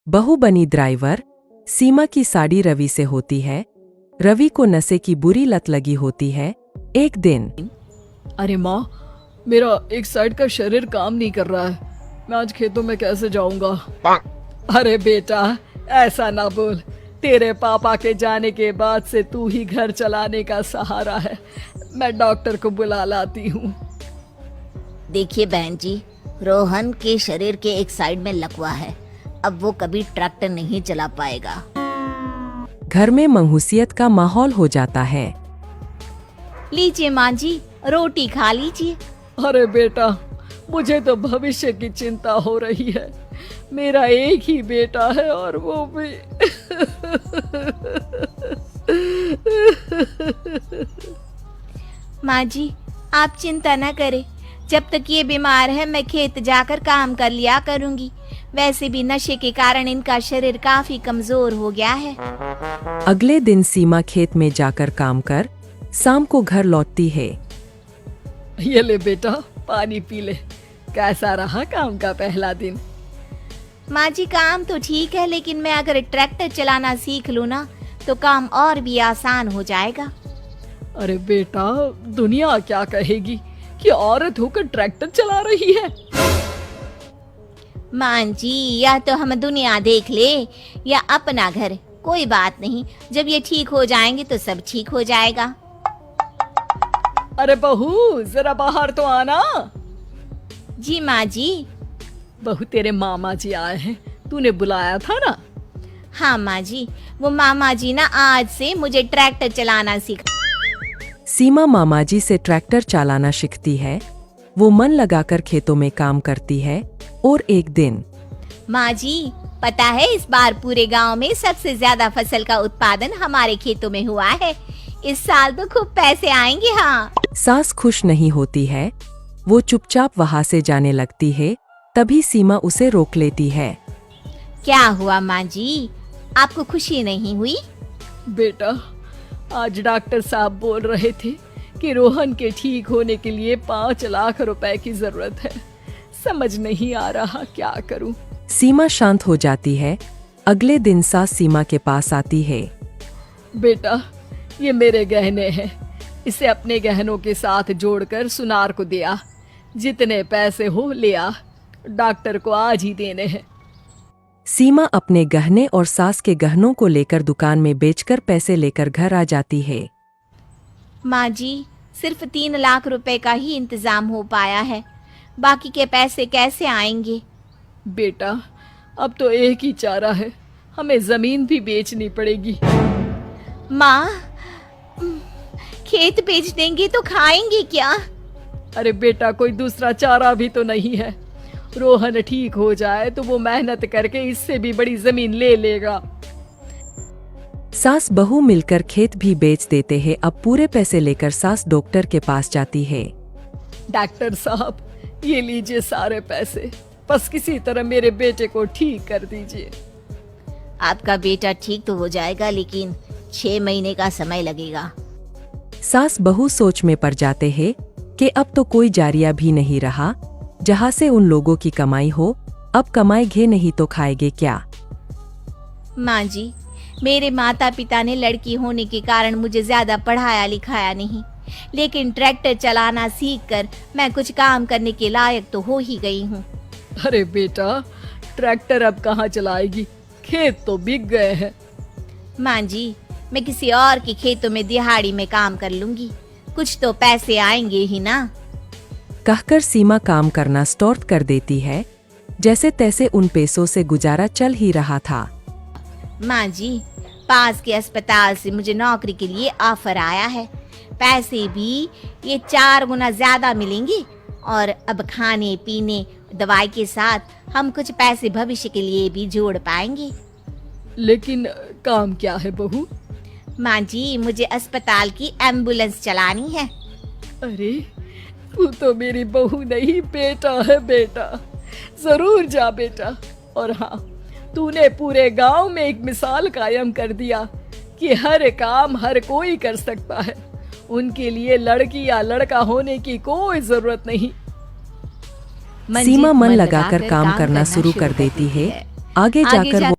बहू बनी ड्राइवर। सीमा की साड़ी रवि से होती है। रवि को नशे की बुरी लत लगी होती है। एक दिन अरे माँ, मेरा एक साइड का शरीर काम नहीं कर रहा है। मैं आज खेतों में कैसे जाऊंगा? अरे बेटा, ऐसा ना बोल। तेरे पापा के जाने के बाद से तू ही घर चलाने का सहारा है। मैं डॉक्टर को बुला लाती हूँ। देखिए बहन जी, रोहन के शरीर के एक साइड में लकवा है। अब वो कभी ट्रैक्टर नहीं चला पाएगा। घर में मंहूसियत का माहौल हो जाता है। लीजिए माँ जी, रोटी खा लीजिए। अरे बेटा, मुझे तो भविष्य की चिंता हो रही है। मेरा एक ही बेटा है और वो भी माँ जी, आप चिंता न करें। जब तक ये बीमार है मैं खेत जाकर काम कर लिया करूंगी। वैसे भी नशे के कारण इनका शरीर काफी कमजोर हो गया है। अगले दिन सीमा खेत में जाकर काम कर शाम को घर लौटती है। ये ले बेटा, पानी पी ले। कैसा रहा काम का पहला दिन? माँ जी, काम तो ठीक है, लेकिन मैं अगर ट्रैक्टर चलाना सीख लूँ ना तो काम और भी आसान हो जाएगा। अरे बेटा, दुनिया क्या कहेगी कि औरत होकर ट्रैक्टर चला रही है। माँ जी, या तो हम दुनिया देख ले या अपना घर, कोई बात नहीं। जब ये ठीक हो जाएंगे तो सब ठीक हो जाएगा। अरे बहू, जरा बाहर तो आना। जी माँ जी। बहू, तेरे मामा जी आए हैं, तूने बुलाया था ना? हाँ माँ जी, वो मामा जी ना आज से मुझे ट्रैक्टर चलाना सिखा। सीमा मामाजी से ट्रैक्टर चलाना सीखती है। वो मन लगाकर खेतों में काम करती है। और एक दिन माँ जी, पता है इस बार पूरे गांव में सबसे ज्यादा फसल का उत्पादन हमारे खेतों में हुआ है। इस साल तो खूब पैसे आएंगे। हाँ। सास खुश नहीं होती है। वो चुपचाप वहाँ से जाने लगती है। तभी सीमा उसे रोक लेती है। क्या हुआ माँ जी, आपको खुशी नहीं हुई? बेटा, आज डॉक्टर साहब बोल रहे थे कि रोहन के ठीक होने के लिए 5 लाख रुपए की जरूरत है। समझ नहीं आ रहा क्या करूं। सीमा शांत हो जाती है। अगले दिन सास सीमा के पास आती है। बेटा, ये मेरे गहने हैं। इसे अपने गहनों के साथ जोड़कर सुनार को दिया। जितने पैसे हो ले आ। डॉक्टर को आज ही देने हैं। सीमा अपने गहने और सास के गहनों को लेकर दुकान में बेचकर पैसे लेकर घर आ जाती है। माँ जी, सिर्फ 3 लाख रुपए का ही इंतजाम हो पाया है। बाकी के पैसे कैसे आएंगे? बेटा, अब तो एक ही चारा है, हमें जमीन भी बेचनी पड़ेगी। माँ, खेत बेच देंगे तो खाएंगे क्या? अरे बेटा, कोई दूसरा चारा भी तो नहीं है। रोहन ठीक हो जाए तो वो मेहनत करके इससे भी बड़ी जमीन ले लेगा। सास बहू मिलकर खेत भी बेच देते हैं। अब पूरे पैसे लेकर सास डॉक्टर के पास जाती है। डॉक्टर साहब, ये लीजिए सारे पैसे। बस किसी तरह मेरे बेटे को ठीक कर दीजिए। आपका बेटा ठीक तो हो जाएगा, लेकिन 6 महीने का समय लगेगा। सास बहू सोच में पड़ जाते हैं कि अब तो कोई जारिया भी नहीं रहा जहाँ से उन लोगों की कमाई हो। अब कमाएंगे नहीं तो खाएंगे क्या? माँ जी, मेरे माता पिता ने लड़की होने के कारण मुझे ज्यादा पढ़ाया लिखाया नहीं, लेकिन ट्रैक्टर चलाना सीखकर मैं कुछ काम करने के लायक तो हो ही गई हूँ। अरे बेटा, ट्रैक्टर अब कहाँ चलाएगी? खेत तो बिक गए हैं। माँ जी, मैं किसी और के खेतों में दिहाड़ी में काम कर लूंगी। कुछ तो पैसे आएंगे ही ना। कहकर सीमा काम करना स्टार्ट कर देती है। जैसे तैसे उन पैसों से गुजारा चल ही रहा था। माँ जी, पास के अस्पताल से मुझे नौकरी के लिए ऑफर आया है। पैसे भी ये 4 गुना ज्यादा मिलेंगे और अब खाने पीने दवाई के साथ हम कुछ पैसे भविष्य के लिए भी जोड़ पाएंगे। लेकिन काम क्या है बहू? माँ जी, मुझे अस्पताल की एम्बुलेंस चलानी है। अरे, तू तो मेरी बहू नहीं, बेटा है। बेटा, जरूर जा बेटा। और हाँ, तूने पूरे गांव में एक मिसाल कायम कर दिया कि हर काम हर कोई कर सकता है। उनके लिए लड़की या लड़का होने की कोई जरूरत नहीं। सीमा मन लगाकर काम करना शुरू कर देती है। आगे जाकर वो